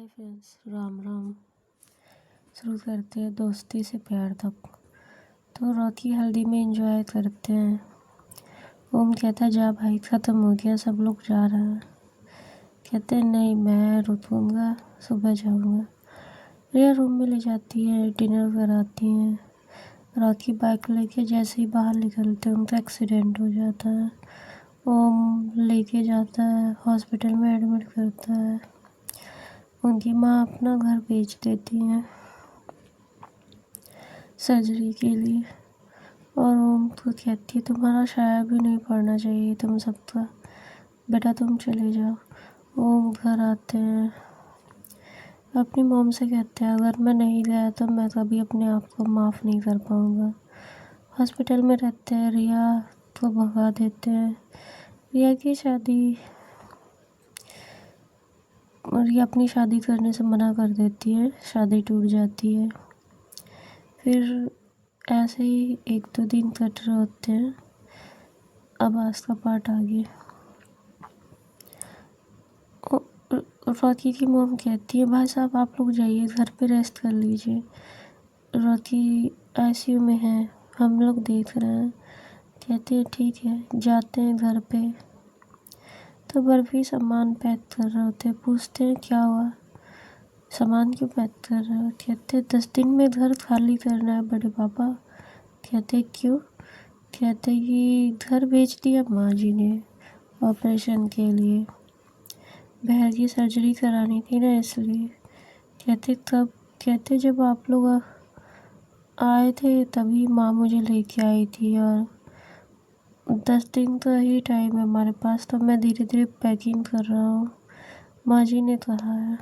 Hi friends, Ram Ram. शुरू करते हैं दोस्ती से प्यार तक। तो रात की हल्दी में एंजॉय करते हैं। ओम कहता जा भाई, ख़त्म हो गया, सब लोग जा रहे हैं। कहते नहीं, मैं रुकूंगा, सुबह जाऊंगा। रिया रूम में ले जाती है, डिनर कराती है। रात की बाइक लेके जैसे ही बाहर निकलते हैं उनका एक्सीडेंट हो जाता है। ओम लेके जाता है, हॉस्पिटल में एडमिट करता है। उनकी माँ अपना घर बेच देती है सर्जरी के लिए। और ओम तो कहती है तुम्हारा शायर भी नहीं पढ़ना चाहिए तुम सबका, बेटा तुम चले जाओ। ओम घर आते हैं, अपनी मॉम से कहते हैं अगर मैं नहीं गया तो मैं कभी अपने आप को माफ़ नहीं कर पाऊँगा। हॉस्पिटल में रहते हैं, रिया को भगा देते हैं। रिया की शादी, रिया अपनी शादी करने से मना कर देती है, शादी टूट जाती है। फिर ऐसे ही एक दो दिन कट रहे होते हैं। अब आज का पार्ट आगे। रॉकी की मॉम कहती है भाई साहब आप लोग जाइए, घर पे रेस्ट कर लीजिए, रॉकी आईसीयू में है, हम लोग देख रहे हैं। कहते हैं ठीक है, जाते हैं घर पे। तो बर्फी सामान पैक कर रहे होते, पूछते हैं क्या हुआ, सामान क्यों पैक कर रहे हो। कहते 10 दिन में घर खाली करना है बड़े पापा। कहते क्यों। कहते कि घर बेच दिया माँ जी ने ऑपरेशन के लिए, बहन की सर्जरी करानी थी ना इसलिए। कहते कब। कहते जब आप लोग आए थे तभी माँ मुझे लेके आई थी, और 10 दिन का ही टाइम है हमारे पास, तो मैं धीरे धीरे पैकिंग कर रहा हूँ, माँ जी ने कहा है।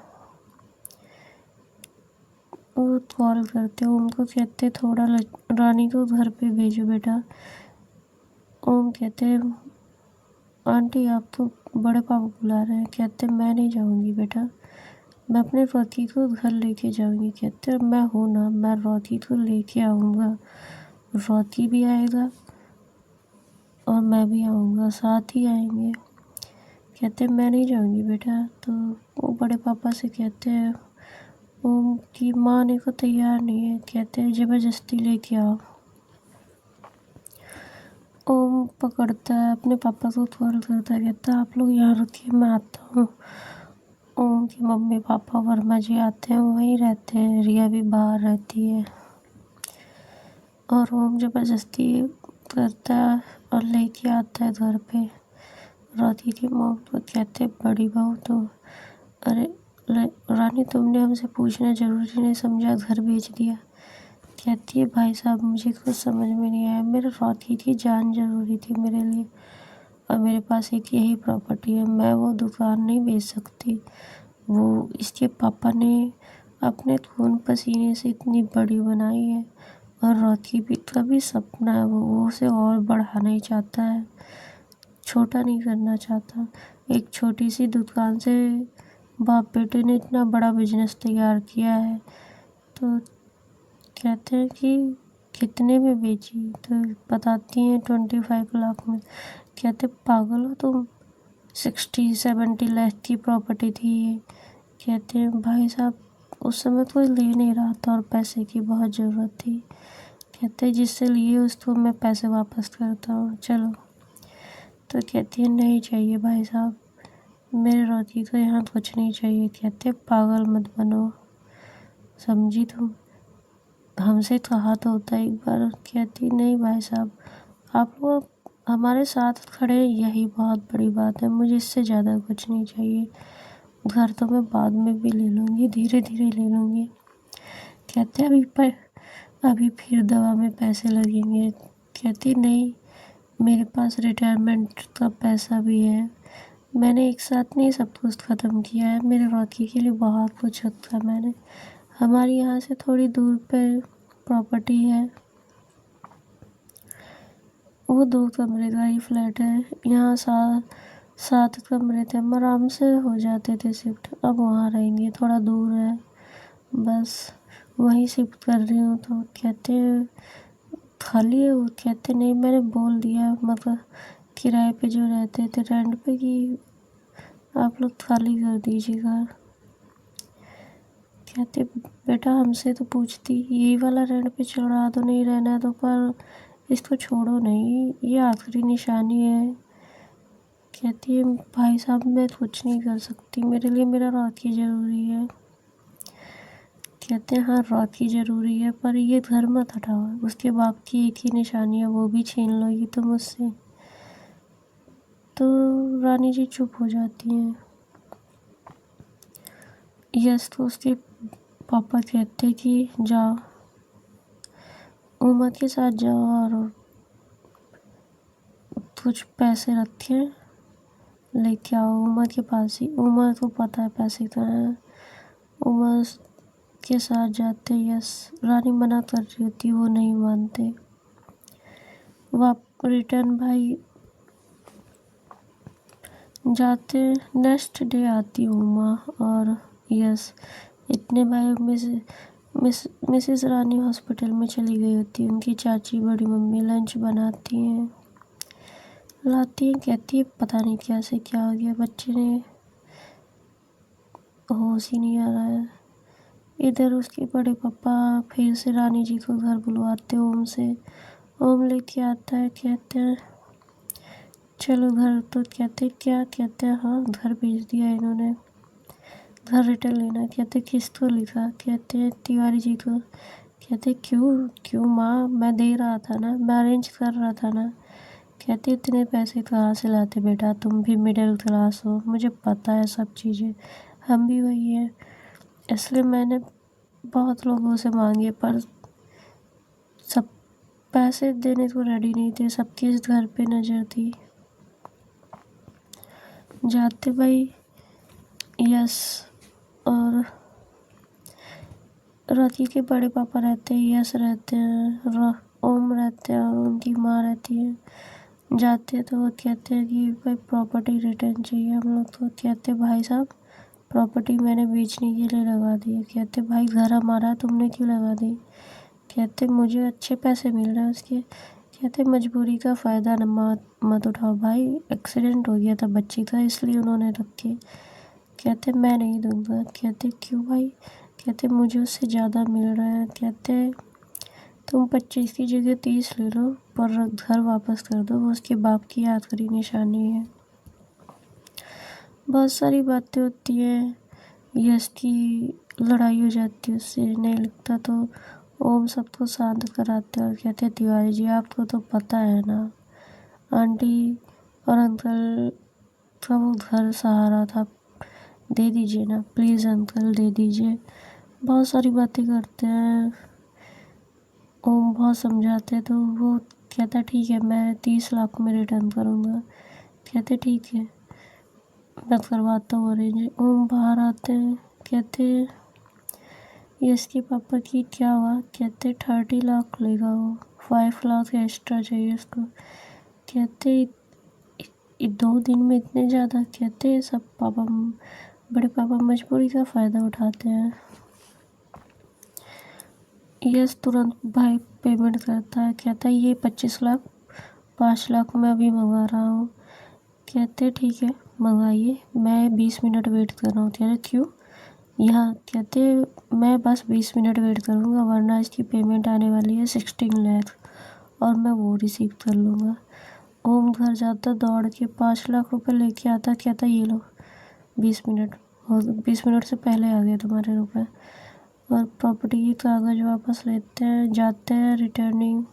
वो कॉल करते उनको, कहते थोड़ा रानी को घर पे भेजो बेटा। ओम कहते आंटी आप तो बड़े पापा बुला रहे हैं। कहते मैं नहीं जाऊंगी बेटा, मैं अपने रॉकी को घर लेके जाऊंगी। कहते मैं हूँ ना, मैं रॉकी को लेके आऊँगा, रॉकी भी आएगा और मैं भी आऊँगा, साथ ही आएंगे। कहते मैं नहीं जाऊंगी बेटा। तो वो बड़े पापा से कहते हैं ओम की माँ ने को तैयार नहीं है। कहते हैं ज़बरदस्ती लेके आओ। ओम पकड़ता है, अपने पापा को कॉल करता है, कहता है आप लोग यहाँ रुकिए मैं आता हूँ। ओम की मम्मी पापा वर्मा जी आते हैं, वहीं रहते हैं, रिया भी बाहर रहती है। और ओम ज़बरदस्ती करता है और लेके आता है घर पे। राधी की मॉम तो कहते बड़ी बहू तो, अरे रानी तुमने हमसे पूछना जरूरी नहीं समझा, घर बेच दिया। कहती है भाई साहब मुझे कुछ समझ में नहीं आया, मेरे राधी की जान जरूरी थी मेरे लिए, और मेरे पास एक यही प्रॉपर्टी है, मैं वो दुकान नहीं बेच सकती। वो इसके पापा ने अपने खून पसीने से इतनी बड़ी बनाई है, और रॉकी भी का भी सपना है, वो उसे और बढ़ाना ही चाहता है, छोटा नहीं करना चाहता। एक छोटी सी दुकान से बाप बेटे ने इतना बड़ा बिजनेस तैयार किया है। तो कहते हैं कि कितने में बेची, तो बताती हैं 25 लाख में। कहते पागल हो तुम, 60-70 लाख की प्रॉपर्टी थी ये। कहते हैं भाई साहब उस समय कोई ले नहीं रहा था और पैसे की बहुत ज़रूरत थी। कहते जिससे लिए उसको मैं पैसे वापस करता हूँ, चलो। तो कहती है नहीं चाहिए भाई साहब, मेरे रॉकी को यहाँ कुछ नहीं चाहिए। कहते पागल मत बनो, समझी तुम, हमसे कहा तो होता एक बार। कहती नहीं भाई साहब आप लोग हमारे साथ खड़े हैं, यही बहुत बड़ी बात है, मुझे इससे ज़्यादा कुछ नहीं चाहिए। घर तो मैं बाद में भी ले लूँगी, धीरे धीरे ले लूँगी। कहते अभी फिर दवा में पैसे लगेंगे। कहती नहीं, मेरे पास रिटायरमेंट का पैसा भी है, मैंने एक साथ नहीं सब कुछ ख़त्म किया है, मेरे रॉकी के लिए बहुत कुछ था मैंने। हमारी यहाँ से थोड़ी दूर पे प्रॉपर्टी है, वो 2 कमरे का ही फ्लैट है, यहाँ 7 कमरे थे, हम आराम से हो जाते थे शिफ्ट। अब वहाँ रहेंगे, थोड़ा दूर है, बस वहीं शिफ्ट कर रही हूँ। तो कहते हैं खाली है वो। कहते नहीं, मैंने बोल दिया मतलब किराए पे जो रहते थे रेंट पे कि आप लोग खाली कर दीजिएगा। कहते बेटा हमसे तो पूछती, यही वाला रेंट पे चढ़ा दो, नहीं रहना तो, पर इसको छोड़ो नहीं, ये आखिरी निशानी है। कहती है भाई साहब मैं कुछ नहीं कर सकती, मेरे लिए मेरा राखी ज़रूरी है। कहते हैं हाँ राखी ज़रूरी है, पर ये घर मत हटाओ, उसके बाप की एक ही निशानी है, वो भी छीन लोगी तो मुझसे। तो रानी जी चुप हो जाती हैं। यस तो उसके पापा कहते कि जाओ उमा के साथ जाओ और कुछ पैसे रखे लेके आओ उमा के पास ही। उमा को पता है पैसे कहाँ हैं। उमा के साथ जाते। यस रानी मना कर रही होती, वो नहीं मानते। वाप रिटर्न भाई जाते। नेक्स्ट डे आती उमा और यस इतने भाई मिसेस रानी हॉस्पिटल में चली गई होती। उनकी चाची बड़ी मम्मी लंच बनाती हैं, लाती हैं। कहती है पता नहीं कैसे क्या हो गया, बच्चे ने होश ही नहीं आ रहा है। इधर उसके बड़े पापा फिर से रानी जी को घर बुलवाते ओम से। ओम लेके आता है। कहते हैं चलो घर, तो कहते क्या, कहते हैं हाँ घर भेज दिया इन्होंने, घर रिटर्न लेना। कहते किसको लिखा, कहते हैं तिवारी जी को। कहते क्यों क्यों माँ, मैं दे रहा था ना, मैं अरेंज कर रहा था ना। कहते इतने पैसे कहाँ से लाते बेटा, तुम भी मिडिल क्लास हो, मुझे पता है सब चीज़ें, हम भी वही हैं, इसलिए मैंने बहुत लोगों से मांगे पर सब पैसे देने को रेडी नहीं थे, सबकी इस घर पे नज़र थी। जाते भाई यस और राखी के बड़े पापा रहते हैं, यस रहते हैं, ओम रहते हैं और उनकी माँ रहती है। जाते हैं तो वो कहते हैं कि भाई प्रॉपर्टी रिटर्न चाहिए हम लोग। तो कहते भाई साहब प्रॉपर्टी मैंने बेचने के लिए लगा दी है। कहते भाई घर हमारा है, तुमने क्यों लगा दी। कहते मुझे अच्छे पैसे मिल रहे हैं उसके। कहते मजबूरी का फ़ायदा न मत उठाओ भाई, एक्सीडेंट हो गया था बच्ची का इसलिए उन्होंने रखे। कहते मैं नहीं दूंगा। कहते क्यों भाई। कहते मुझे उससे ज़्यादा मिल रहा है। कहते तुम 25 की जगह 30 ले लो पर घर वापस कर दो, वो उसके बाप की आखिरी निशानी है। बहुत सारी बातें होती हैं। यश की लड़ाई हो जाती है, उससे नहीं लगता तो ओम सबको शांत कराते और कहते तिवारी जी आपको तो पता है ना, आंटी और अंकल का वो घर सहारा था, दे दीजिए ना प्लीज़ अंकल दे दीजिए। बहुत सारी बातें करते हैं। ओम बहुत समझाते तो वो कहता ठीक है मैं 30 लाख में रिटर्न करूँगा। कहते ठीक है मैं करवाता हूँ अरेंज। ओम बाहर आते हैं। कहते यश के पापा की क्या हुआ। कहते 30 लाख लेगा वो, 5 लाख एक्स्ट्रा चाहिए उसको। कहते 2 दिन में इतने ज़्यादा। कहते सब पापा बड़े पापा मजबूरी का फ़ायदा उठाते हैं। यस तुरंत भाई पेमेंट करता है। कहता है ये 25 लाख 5 लाख मैं अभी मंगा रहा हूँ। कहते ठीक है मंगाइए, मैं 20 मिनट वेट कर रहा हूँ। कहते क्यों यहाँ। कहते मैं बस 20 मिनट वेट करूँगा वरना इसकी पेमेंट आने वाली है 16 लाख और मैं वो रिसीव कर लूँगा। ओम घर जाता दौड़ के 5 लाख रुपए लेके आता। कहता ये लो 20 मिनट और 20 मिनट से पहले आ गए तुम्हारे रुपए। और प्रॉपर्टी के कागज़ वापस लेते हैं। जाते हैं रिटर्निंग।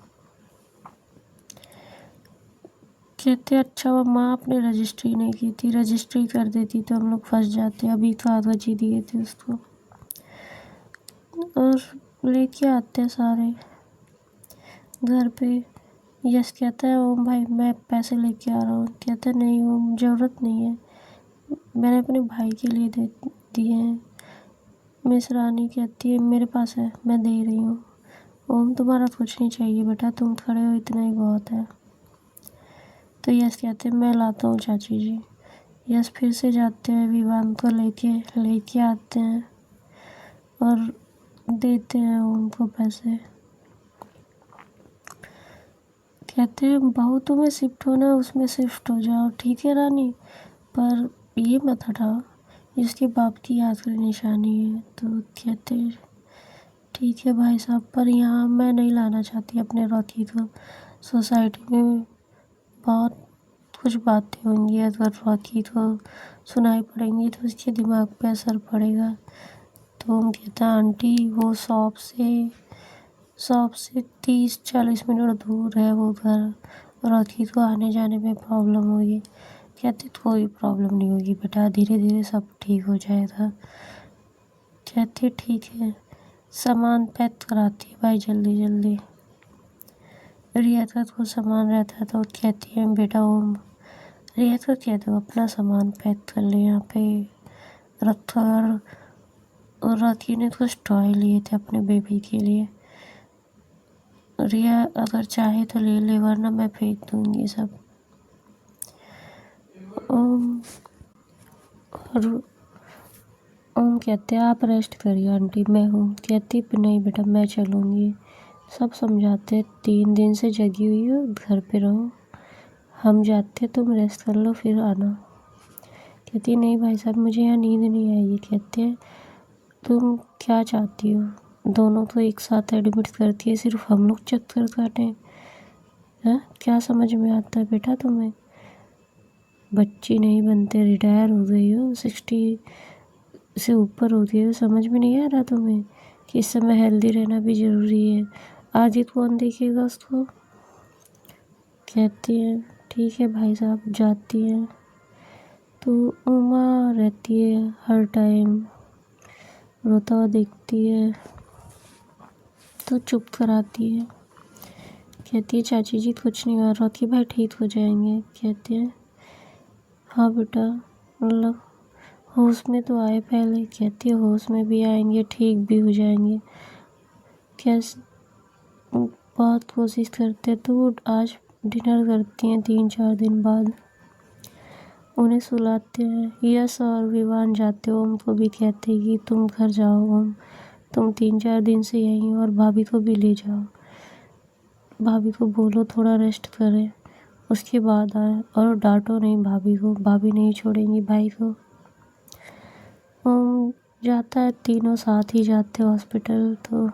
कहते अच्छा वो माँ आपने रजिस्ट्री नहीं की थी, रजिस्ट्री कर देती तो हम लोग फंस जाते, अभी कागज़ ही दिए थे उसको। और लेके आते हैं सारे घर पे। यस कहता है ओम भाई मैं पैसे लेके आ रहा हूँ। कहता है नहीं ओम ज़रूरत नहीं है, मैंने अपने भाई के लिए दे दिए हैं। मिस रानी कहती है मेरे पास है मैं दे रही हूँ। ओम तुम्हारा कुछ नहीं चाहिए बेटा, तुम खड़े हो इतना ही बहुत है। तो यस कहते हैं मैं लाता हूँ चाची जी। यस फिर से जाते हैं विवान को लेके आते हैं और देते हैं उनको पैसे। कहते हैं बहू तुम्हें शिफ्ट होना उसमें शिफ्ट हो जाओ, ठीक है रानी, पर ये मत हटाओ ये उसके बाप की याद की निशानी है। तो कहते ठीक है भाई साहब, पर यहाँ मैं नहीं लाना चाहती अपने रॉकी को। सोसाइटी में बहुत कुछ बातें होंगी, अगर रॉकी को सुनाई पड़ेंगी तो उसके दिमाग पे असर पड़ेगा। तो हम कहता आंटी वो शॉप से 30-40 मिनट दूर है वो घर, रॉकी को आने जाने में प्रॉब्लम होगी। कहते कोई प्रॉब्लम नहीं होगी बेटा, धीरे धीरे सब ठीक हो जाएगा। कहते ठीक है, सामान पैक कराती है भाई जल्दी जल्दी। रिया का तो सामान रहता तो कहती है बेटा ओम, रिया को कह दो अपना सामान पैक कर ले यहाँ पे रखा। और रॉकी ने कुछ टॉय लिए थे अपने बेबी के लिए। रिया अगर चाहे तो ले ले, वरना मैं फेंक दूंगी सब। ओम और ओम कहते आप रेस्ट करिए आंटी, मैं हूँ। कहती नहीं बेटा मैं चलूँगी। सब समझाते 3 दिन से जगी हुई हो, घर पे रहो, हम जाते तुम रेस्ट कर लो फिर आना। कहती नहीं भाई साहब मुझे यहाँ नींद नहीं आएगी। कहते हैं तुम क्या चाहती हो, दोनों तो एक साथ एडमिट करती है, सिर्फ हम लोग चक्कर काटें हैं? क्या समझ में आता है बेटा तुम्हें? बच्ची नहीं बनते, रिटायर हो गई हो, 60 से ऊपर हो गई हो, समझ में नहीं आ रहा तुम्हें कि इस समय हेल्दी रहना भी ज़रूरी है। आदित कौन देखेगा उसको? कहती है ठीक है भाई साहब। जाती है तो उमा रहती है हर टाइम, रोता हुआ देखती है तो चुप कराती है। कहती है चाची जी कुछ नहीं हुआ, रॉकी भाई ठीक हो जाएंगे। कहते हैं हाँ बेटा, मतलब होश में तो आए पहले। कहती है होश में भी आएंगे, ठीक भी हो जाएंगे। कैसे बहुत कोशिश करते तो वो आज डिनर करती हैं 3-4 दिन बाद। उन्हें सुलाते हैं। यश और विवान जाते हो, उनको भी कहते हैं कि तुम घर जाओ ओम, तुम 3-4 दिन से यहीं, और भाभी को भी ले जाओ, भाभी को बोलो थोड़ा रेस्ट करें, उसके बाद आए। और डांटो नहीं भाभी को, भाभी नहीं छोड़ेंगी भाई को। ओम जाता है, तीनों साथ ही जाते हॉस्पिटल। तो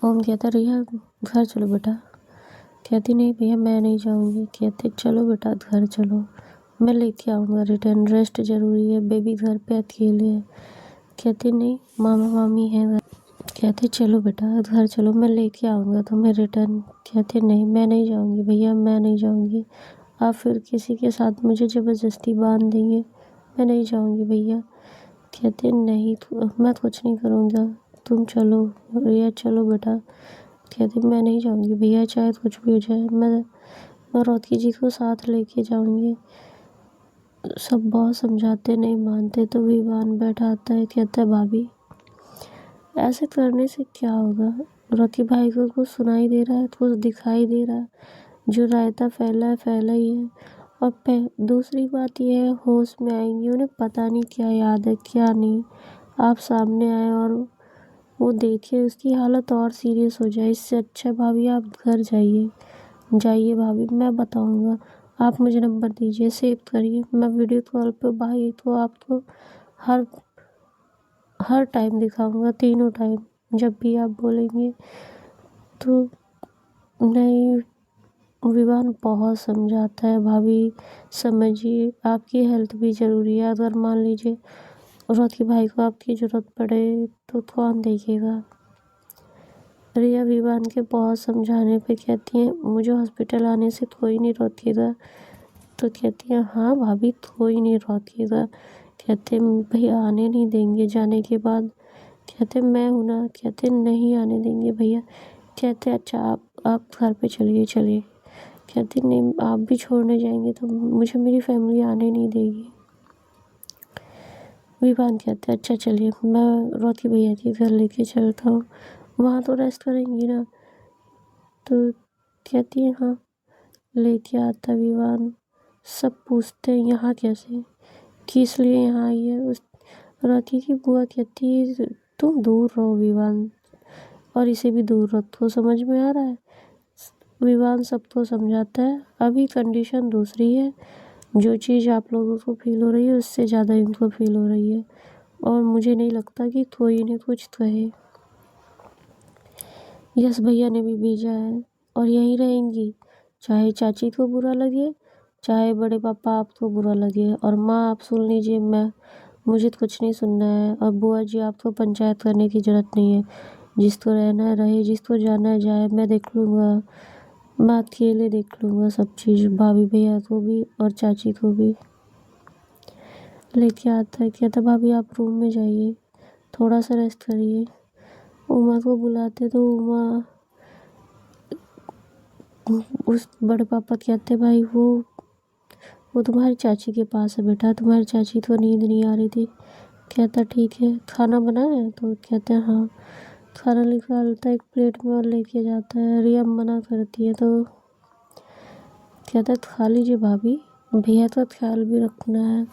ओम कहता रिया घर चलो बेटा। कहती नहीं भैया मैं नहीं जाऊंगी। कहते चलो बेटा घर चलो, मैं लेके आऊँगा रिटर्न, रेस्ट ज़रूरी है, बेबी घर पे अकेले है। कहती नहीं मामा मामी है घर। कहते चलो बेटा घर चलो, मैं लेके आऊँगा तुम्हें रिटर्न। कहते नहीं मैं नहीं जाऊँगी भैया, मैं नहीं जाऊँगी, आप फिर किसी के साथ मुझे ज़बरदस्ती बांध देंगे, मैं नहीं जाऊँगी भैया। कहते नहीं मैं कुछ नहीं करूँगा, तुम चलो रिया चलो बेटा। कहती मैं नहीं जाऊँगी भैया, चाहे कुछ भी हो जाए, मैं रॉकी जी को साथ लेके जाऊँगी। सब बहुत समझाते नहीं मानते। तो विवान बैठा आता है, कहता है भाभी ऐसे करने से क्या होगा, रॉकी भाई को कुछ सुनाई दे रहा है, कुछ दिखाई दे रहा है, जो रायता फैला ही है। और दूसरी बात यह है होश में आएंगी, उन्हें पता नहीं क्या याद है क्या नहीं। आप सामने आए और वो देखिए उसकी हालत और सीरियस हो जाए, इससे अच्छा भाभी आप घर जाइए। जाइए भाभी, मैं बताऊंगा, आप मुझे नंबर दीजिए, सेव करिए, मैं वीडियो कॉल पे भाई तो आपको हर हर टाइम दिखाऊंगा, तीनों टाइम, जब भी आप बोलेंगे। तो नहीं, विवान बहुत समझाता है भाभी समझिए, आपकी हेल्थ भी ज़रूरी है, अगर मान लीजिए रॉकी भाई को आपकी ज़रूरत पड़े तो कौन देखेगा। रिया विवान के बहुत समझाने पे कहती है मुझे हॉस्पिटल आने से कोई नहीं रोकेगा। तो कहती है हाँ भाभी कोई नहीं रोकेगा। कहते भैया आने नहीं देंगे जाने के बाद। कहते मैं हूँ ना। कहते नहीं आने देंगे भैया। कहते अच्छा आप घर पे चलिए। कहती नहीं आप भी छोड़ने जाएंगे तो मुझे मेरी फैमिली आने नहीं देगी। विवान कहते अच्छा चलिए, मैं रॉकी भैया के घर लेके चलता हूँ, वहाँ तो रेस्ट करेंगी ना। तो कहती है हाँ। लेके आता विवान। सब पूछते हैं यहाँ कैसे, किस लिए यहाँ आई है। उस रॉकी की बुआ कहती है तुम दूर रहो विवान, और इसे भी दूर रखो, समझ में आ रहा है। विवान सबको समझाता है अभी कंडीशन दूसरी है, जो चीज़ आप लोगों को फील हो रही है उससे ज़्यादा इनको फील हो रही है, और मुझे नहीं लगता कि कोई ने कुछ कहे। यस भैया ने भी भेजा है और यहीं रहेंगी, चाहे चाची को बुरा लगे, चाहे बड़े पापा आपको बुरा लगे। और माँ आप सुन लीजिए, मुझे तो कुछ नहीं सुनना है। और बुआ जी आपको पंचायत करने की ज़रूरत नहीं है, जिसको रहना है रहे, जिसको जाना है जाए, मैं देख लूँगा, मैं अकेले देख लूँगा सब चीज़, भाभी भैया को भी और चाची को भी। लेके आता है, कहता भाभी आप रूम में जाइए, थोड़ा सा रेस्ट करिए। उमा को बुलाते तो उमा उस बड़े पापा कहते भाई वो तुम्हारी चाची के पास है बेटा, तुम्हारी चाची को नींद नहीं आ रही थी। कहता ठीक है, खाना बना है? तो कहते हैं हाँ। खाना निकालता एक प्लेट में और लेके जाता है। रिया मना करती है तो कहता है खा लीजिए भाभी, भैया का ख्याल भी रखना है,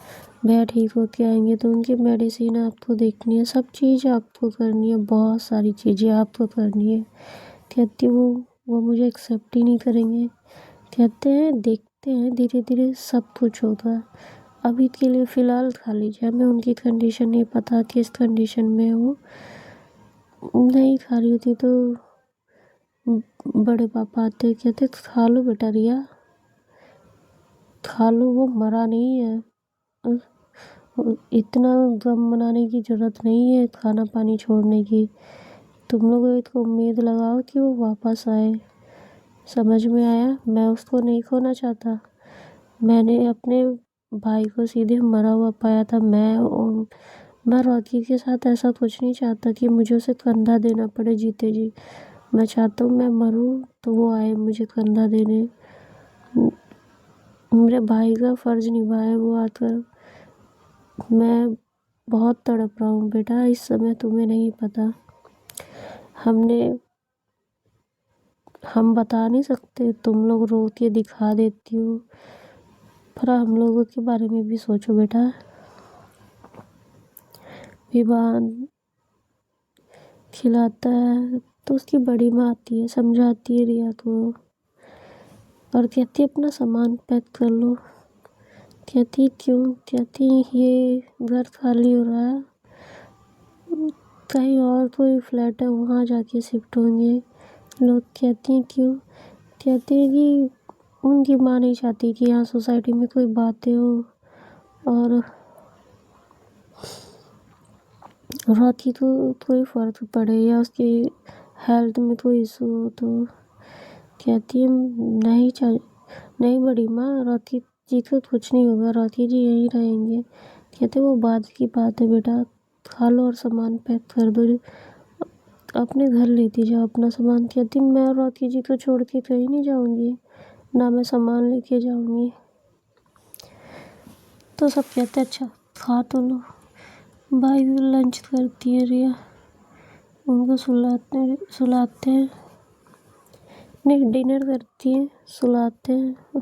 भैया ठीक होके आएंगे तो उनकी मेडिसिन आपको देखनी है, सब चीज़ आपको करनी है, बहुत सारी चीज़ें आपको करनी है। कहती वो मुझे एक्सेप्ट ही नहीं करेंगे। कहते हैं देखते हैं, धीरे धीरे सब कुछ होगा, अभी के लिए फ़िलहाल खा लीजिए, हमें उनकी कंडीशन नहीं पता किस कंडीशन में वो नहीं खा रही थी। तो बड़े पापा आते कहते खा लो बेटा रिया, खा लो, वो मरा नहीं है, इतना गम मनाने की ज़रूरत नहीं है खाना पानी छोड़ने की। तुम लोग इसको उम्मीद लगाओ कि वो वापस आए। समझ में आया? मैं उसको नहीं खोना चाहता। मैंने अपने भाई को सीधे मरा हुआ पाया था। मैं रॉकी के साथ ऐसा कुछ नहीं चाहता कि मुझे उसे कंधा देना पड़े जीते जी। मैं चाहता हूँ मैं मरूँ तो वो आए मुझे कंधा देने। मेरे भाई का फ़र्ज निभाए वो आकर। मैं बहुत तड़प रहा हूँ बेटा, इस समय तुम्हें नहीं पता। हम बता नहीं सकते, तुम लोग रो के दिखा देती हो, पर हम लोगों के बारे में भी सोचो बेटा। विवान खिलाता है तो उसकी बड़ी माँ आती है, समझाती है रिया को और कहती है अपना सामान पैक कर लो। कहती क्यों? कहती ये घर खाली हो रहा है, कहीं और कोई फ्लैट है वहाँ जाके शिफ्ट होंगे। लोग कहती हैं क्यों? कहती है कि उनकी माँ नहीं चाहती कि यहाँ सोसाइटी में कोई बातें हो और रॉकी को कोई फ़र्क पड़े या उसकी हेल्थ में कोई इशू हो। तो कहती है नहीं बड़ी माँ, रॉकी जी को कुछ नहीं होगा, रॉकी जी यहीं रहेंगे। कहते वो बाद की बात है बेटा, खा लो और सामान पैक कर दो, अपने घर लेती जाओ अपना सामान। कहती मैं और रॉकी जी को छोड़ के कहीं नहीं जाऊँगी, ना मैं सामान लेके जाऊँगी। तो सब कहते अच्छा खा तो लो। भाई लंच करती है रिया, उनको सुलाते हैं, नहीं डिनर करती है, सुलाते हैं।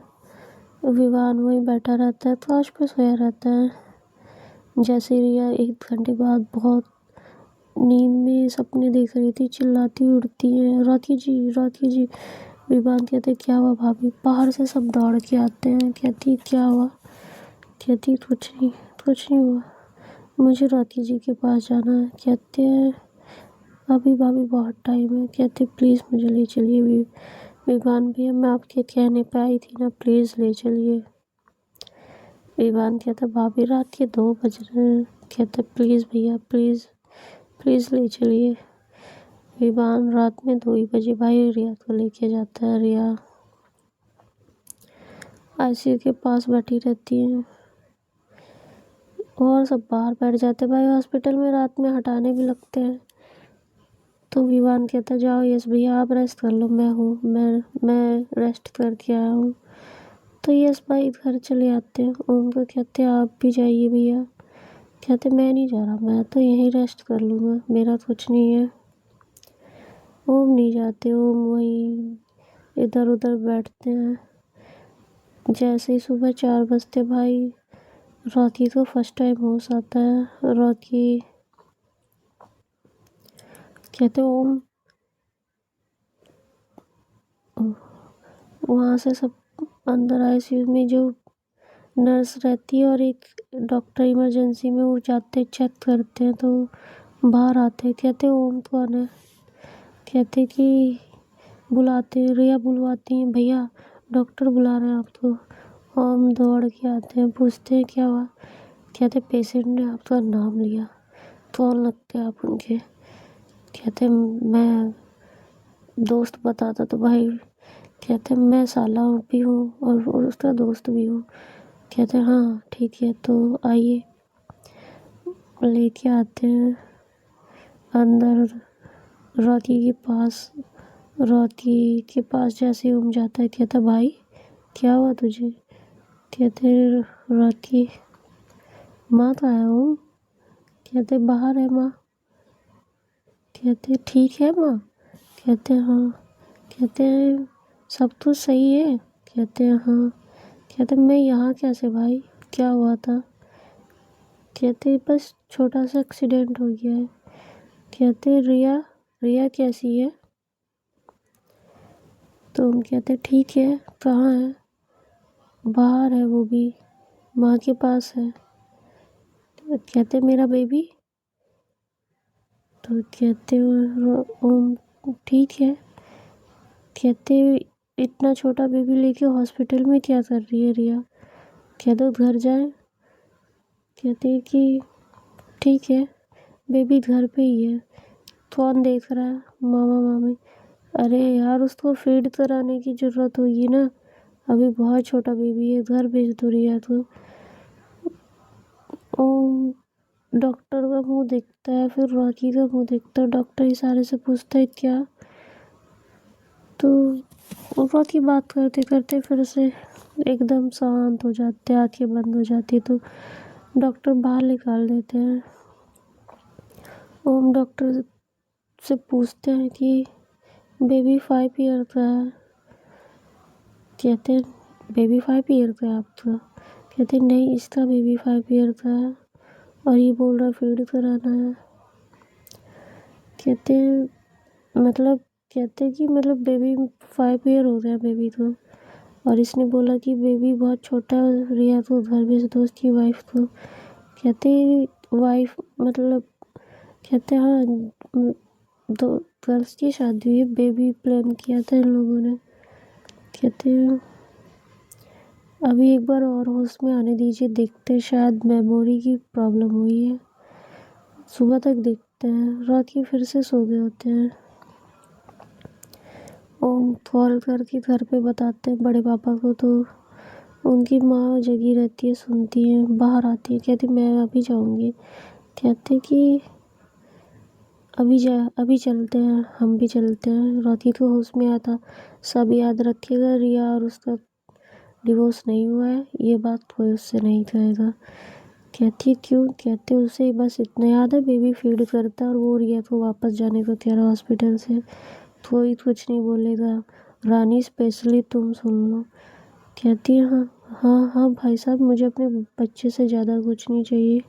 विवान वहीं बैठा रहता है, फर्श पे सोया रहता है। जैसे रिया 1 घंटे बाद बहुत नींद में सपने देख रही थी, चिल्लाती उठती है रॉकी जी रॉकी जी। विवान कहते क्या हुआ भाभी? बाहर से सब दौड़ के आते हैं। कहती क्या हुआ? कहती कुछ नहीं हुआ, मुझे रॉकी जी के पास जाना है। कहते हैं अभी भाभी बहुत टाइम है। कहते प्लीज़ मुझे ले चलिए विवान भैया, मैं आपके कहने पे आई थी ना, प्लीज़ ले चलिए। विवान कहता भाभी रात के 2 बज रहे हैं। कहते प्लीज़ भैया प्लीज़ ले चलिए। विवान रात में 2 ही बजे भाई रिया को लेके जाता है। रिया आईसीयू के पास बैठी रहती है और सब बाहर बैठ जाते हैं। भाई हॉस्पिटल में रात में हटाने भी लगते हैं। तो विवान कहता जाओ यस भैया आप रेस्ट कर लो, मैं रेस्ट करके आया हूँ। तो यस भाई घर चले आते हैं। उनको कहते आप भी जाइए भैया। कहते मैं नहीं जा रहा, मैं तो यहीं रेस्ट कर लूँगा, मेरा कुछ नहीं है। ओम नहीं जाते, ओम वहीं इधर उधर बैठते हैं। जैसे ही सुबह 4 बजते भाई रॉकी को फर्स्ट टाइम होश आता है। रॉकी कहते ओम, वहाँ से सब अंदर आईसीयू में जो नर्स रहती है और एक डॉक्टर इमरजेंसी में वो जाते चेक करते हैं तो बाहर आते कहते ओम कौन है, कहते कि बुलाते रिया बुलवाती हैं, भैया डॉक्टर बुला रहे हैं आपको। ओम दौड़ के आते हैं, पूछते हैं क्या हुआ, कहते पेशेंट ने आपका नाम लिया, कौन लगते आप उनके, कहते मैं दोस्त बताता तो भाई, कहते मैं साला भी हूँ और उसका दोस्त भी हूँ, कहते हाँ ठीक है तो आइए। लेके आते हैं अंदर रॉकी के पास। रॉकी के पास जैसे उम जाता है, कहता भाई क्या हुआ तुझे, कहते रॉकी माँ कहाँ है हूँ, कहते बाहर है माँ, कहते ठीक है माँ, कहते हाँ, कहते सब तो सही है, कहते हाँ, कहते मैं यहाँ कैसे भाई, क्या हुआ था, कहते बस छोटा सा एक्सीडेंट हो गया है, कहते रिया रिया कैसी है, तो हम कहते ठीक है, कहाँ है, बाहर है वो भी माँ के पास है, तो कहते मेरा बेबी, तो कहते ठीक है, कहते इतना छोटा बेबी लेके हॉस्पिटल में क्या कर रही है रिया, कहते घर जाए, कहते कि ठीक है बेबी घर पे ही है, कौन देख रहा है, मामा मामी, अरे यार उसको फीड कराने की ज़रूरत होगी ना, अभी बहुत छोटा बेबी है, घर भेज दो रिया तो। डॉक्टर का मुंह देखता है, फिर रॉकी का मुंह देखता है, डॉक्टर इशारे से पूछता है क्या, तो रॉकी बात करते करते फिर से एकदम शांत हो जाते, आंखें बंद हो जाती, तो डॉक्टर बाहर निकाल देते हैं। ओम डॉक्टर से पूछते हैं कि बेबी 5 ईयर का है, कहते हैं बेबी 5 ईयर का है आपका, कहते नहीं इसका बेबी 5 ईयर का है और ये बोल रहा फीड कराना है, कहते मतलब कहते कि मतलब बेबी 5 ईयर हो गया बेबी को, और इसने बोला कि बेबी बहुत छोटा रिया तो घर भेज दो उसकी वाइफ को, कहते वाइफ मतलब, कहते हाँ 2 गर्ल्स की शादी हुई, बेबी प्लान किया था इन लोगों ने, कहते अभी एक बार और होश में आने दीजिए, देखते शायद मेमोरी की प्रॉब्लम हुई है, सुबह तक देखते हैं। रॉकी फिर से सो गए होते हैं। ओम कॉल करके घर पे बताते हैं बड़े पापा को, तो उनकी माँ जगी रहती है, सुनती है, बाहर आती है, कहती मैं अभी जाऊँगी, कहते कि अभी चलते हैं, हम भी चलते हैं। रॉकी को होश में आया था, सब याद रखिएगा रिया और उसका डिवोर्स नहीं हुआ है, ये बात कोई उससे नहीं कहेगा, कहती क्यों, कहते उसे बस इतना याद है बेबी फीड करता है और वो रिया को वापस जाने को कह रहा हॉस्पिटल से, कोई कुछ नहीं बोलेगा, रानी स्पेशली तुम सुन लो, कहती है हाँ हाँ हाँ भाई साहब मुझे अपने बच्चे से ज़्यादा कुछ नहीं चाहिए।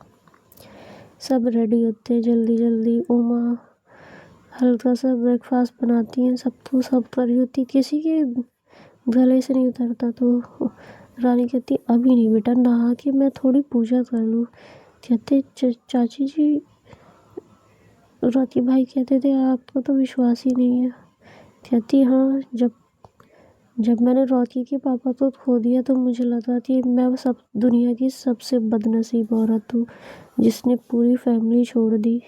सब रेडी होते हैं जल्दी जल्दी, उमा हल्का सा ब्रेकफास्ट बनाती हैं, सब कर रही होती, किसी के गले से नहीं उतरता, तो रानी कहती अभी नहीं बेटा, नहा के मैं थोड़ी पूजा कर लूँ, कहते चाची जी, रॉकी भाई कहते थे आपको तो विश्वास ही नहीं है, कहती हाँ जब मैंने रॉकी के पापा को खो दिया तो मुझे लगा कि मैं सब दुनिया की सबसे बदनसीब औरत हूँ जिसने पूरी फैमिली छोड़ दी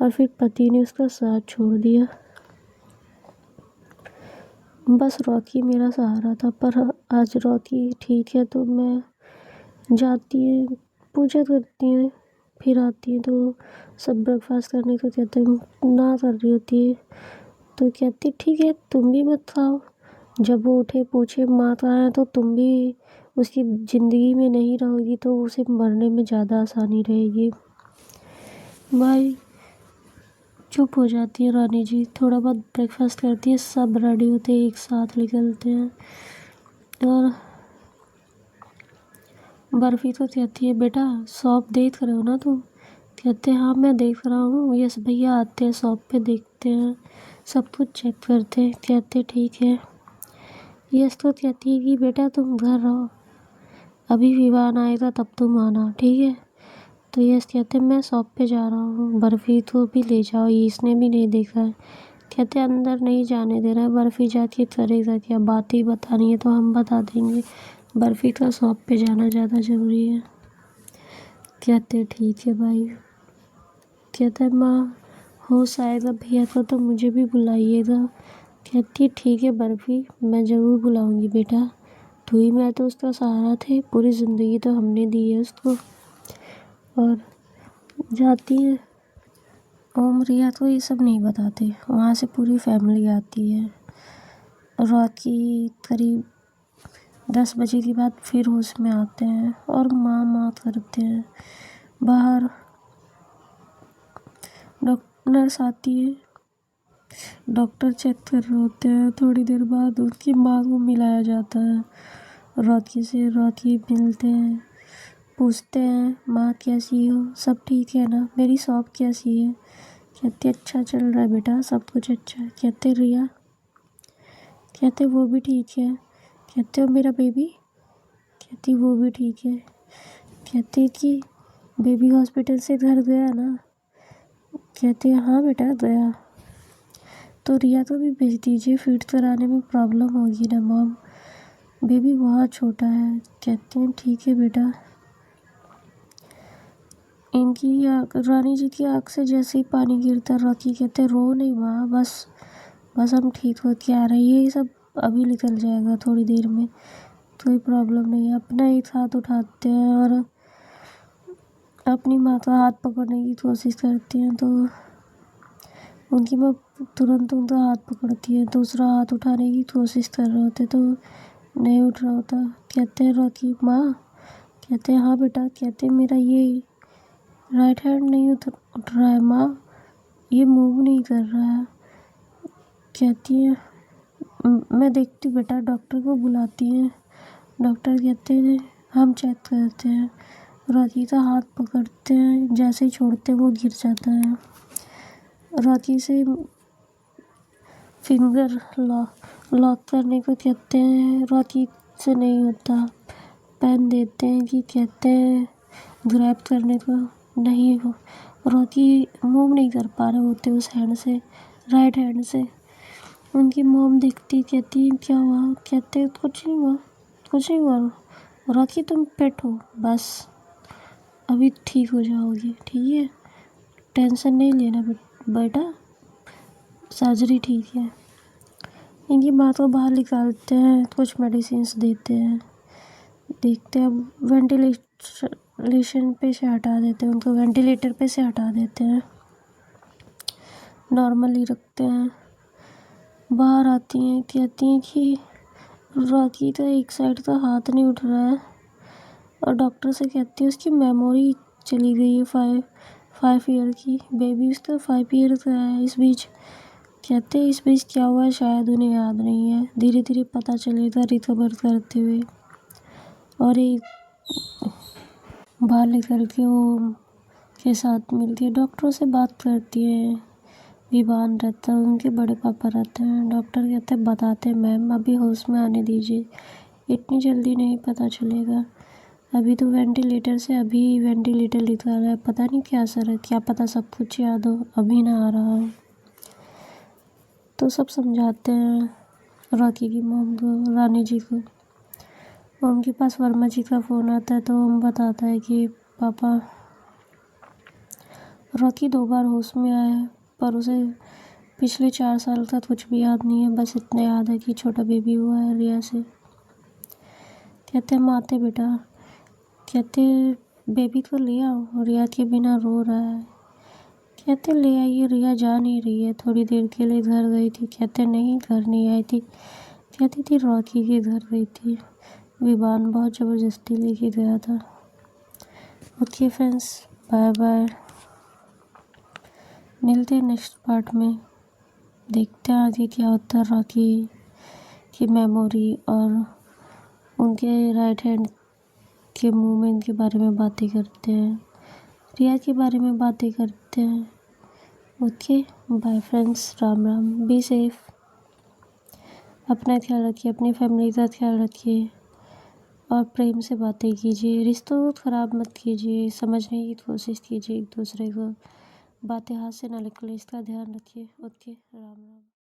और फिर पति ने उसका साथ छोड़ दिया, बस रॉकी मेरा सहारा था, पर आज रॉकी ठीक है तो मैं जाती है पूजा करती हैं, फिर आती हैं तो सब ब्रेकफास्ट करने को कहते हैं, ना कर रही होती है, तो कहती ठीक है तुम भी मत खाओ, जब वो उठे पूछे माँ कहाँ है तो तुम भी उसकी ज़िंदगी में नहीं रहोगी तो उसे मरने में ज़्यादा आसानी रहेगी। भाई चुप हो जाती है रानी जी, थोड़ा बहुत ब्रेकफास्ट करती है, सब रेडी होते हैं, एक साथ निकलते हैं, और बर्फ़ी तो कहती है बेटा शॉप देख रहे हो ना तुम, कहते हैं हाँ मैं देख रहा हूँ, यस भैया आते हैं शॉप पे, देखते हैं सब कुछ चेक करते हैं, कहते ठीक है। यस तो कहती है कि बेटा तुम घर रहो, अभी विवान आएगा तब तुम आना, ठीक है। तो यस कहते मैं शॉप पे जा रहा हूँ, बर्फ़ी तो भी ले जाओ, इसने भी नहीं देखा है। कहते अंदर नहीं जाने दे रहा है, बर्फ़ी जाके करेगा क्या, बात ही बतानी है तो हम बता देंगे, बर्फ़ी तो शॉप पे जाना ज़्यादा ज़रूरी है। कहते ठीक है भाई। कहता है माँ होश आएगा भैया को तो मुझे भी बुलाइएगा। कहती ठीक है बर्फ़ी, मैं ज़रूर बुलाऊंगी बेटा, तू ही मैं तो उसका सहारा थे, पूरी ज़िंदगी तो हमने दी है उसको। और जाती है। ओम रिया को ये सब नहीं बताते, वहाँ से पूरी फैमिली आती है। रात की करीब 10 बजे के बाद फिर होश में आते हैं और माँ माँ करते हैं। बाहर नर्स आती है, डॉक्टर चेक कर रहे होते हैं। थोड़ी देर बाद उनकी माँ को मिलाया जाता है। रॉकी से रॉकी मिलते हैं, पूछते हैं माँ कैसी हो, सब ठीक है ना, मेरी शॉप कैसी है। कहते अच्छा चल रहा है बेटा, सब कुछ अच्छा है। कहते रिया, कहते वो भी ठीक है। कहते हो मेरा बेबी, कहती वो भी ठीक है। कहते कि बेबी हॉस्पिटल से घर गया ना। कहते हाँ बेटा गया। तो रिया को भी भेज दीजिए, फीड कराने में प्रॉब्लम होगी ना मॉम, बेबी बहुत छोटा है। कहते हैं ठीक है बेटा। इनकी रानी जी की आँख से जैसे ही पानी गिरता, रॉकी कहते रो नहीं माँ, बस बस हम ठीक हो के आ रहे हैं, ये सब अभी निकल जाएगा थोड़ी देर में, कोई प्रॉब्लम नहीं है। अपना एक हाथ उठाते हैं और अपनी माँ का हाथ पकड़ने की कोशिश करती हैं, तो उनकी माँ तुरंत उनका हाथ पकड़ती है। दूसरा हाथ उठाने की कोशिश कर रहे होते तो नहीं उठ रहा होता। कहते हैं रॉकी माँ, कहते हैं हाँ बेटा। कहते हैं मेरा ये राइट हैंड नहीं उठ रहा है माँ, ये मूव नहीं कर रहा है। कहती है मैं देखती हूँ बेटा, डॉक्टर को बुलाती है। डॉक्टर कहते हैं हम चेक करते हैं। रॉकी का हाथ पकड़ते हैं, जैसे ही छोड़ते हैं वो गिर जाता है। रॉकी से फिंगर लॉक करने को कहते हैं, रॉकी से नहीं होता। पेन देते हैं कि कहते हैं ग्रैब करने को, नहीं हो, रॉकी मूव नहीं कर पा रहे होते उस हैंड से, राइट हैंड से। उनकी मॉम देखती, कहती क्या हुआ। कहते कुछ नहीं हुआ, कुछ नहीं हुआ रॉकी, तुम पेट हो बस, अभी ठीक हो जाओगे, ठीक है, टेंशन नहीं लेना बेटा, सर्जरी ठीक है। इनकी माँ को बाहर निकालते हैं, कुछ मेडिसिन्स देते हैं, देखते हैं वेंटिलेशन पे से हटा देते हैं, उनको वेंटिलेटर पे से हटा देते हैं, नॉर्मली रखते हैं। बाहर आती हैं, कहती हैं कि रॉकी का एक साइड का हाथ नहीं उठ रहा है, और डॉक्टर से कहती है उसकी मेमोरी चली गई है 5 ईयर की, बेबी उसका 5 ईयर का है। इस बीच कहते हैं इस बीच क्या हुआ है शायद उन्हें याद नहीं है, धीरे धीरे पता चलेगा रिकवर करते हुए। और एक बाहर निकल के ओम के साथ मिलती है, डॉक्टरों से बात करती है। विवान रहता है, उनके बड़े पापा रहते हैं। डॉक्टर कहते हैं बताते हैं मैम अभी होश में आने दीजिए, इतनी जल्दी नहीं पता चलेगा, अभी तो वेंटिलेटर से अभी वेंटिलेटर निकाला है, पता नहीं क्या असर है, क्या पता सब कुछ याद हो, अभी ना आ रहा हो। तो सब समझाते हैं रॉकी की मॉम को, रानी जी को। मॉम के पास वर्मा जी का फ़ोन आता है, तो हम बताता है कि पापा रॉकी 2 बार होश में आया है, पर उसे पिछले 4 साल का कुछ भी याद नहीं है, बस इतना याद है कि छोटा बेबी हुआ है रिया से। कहते हम आते बेटा। कहते बेबी को ले आओ, रिया के बिना रो रहा है। कहते ले आइए, रिया जा नहीं रही है, थोड़ी देर के लिए घर गई थी। कहते नहीं घर नहीं आई थी, कहती थी रॉकी के घर गई थी, विवान बहुत ज़बरदस्ती लेके गया था। ओके फ्रेंड्स, बाय बाय, मिलते हैं नेक्स्ट पार्ट में, देखते हैं आगे क्या होता है। रॉकी की मेमोरी और उनके राइट हैंड के मूवमेंट के बारे में बातें करते हैं, रिया के बारे में बातें करते हैं। Okay bye friends, Ram Ram, be safe, अपना ख्याल रखिए, अपनी फैमिली का ख्याल रखिए, और प्रेम से बातें कीजिए। रिश्तों को ख़राब मत कीजिए, समझने की कोशिश कीजिए एक दूसरे को। बातें हाथ से ना निकले, इसका ध्यान रखिए। ओके, राम राम।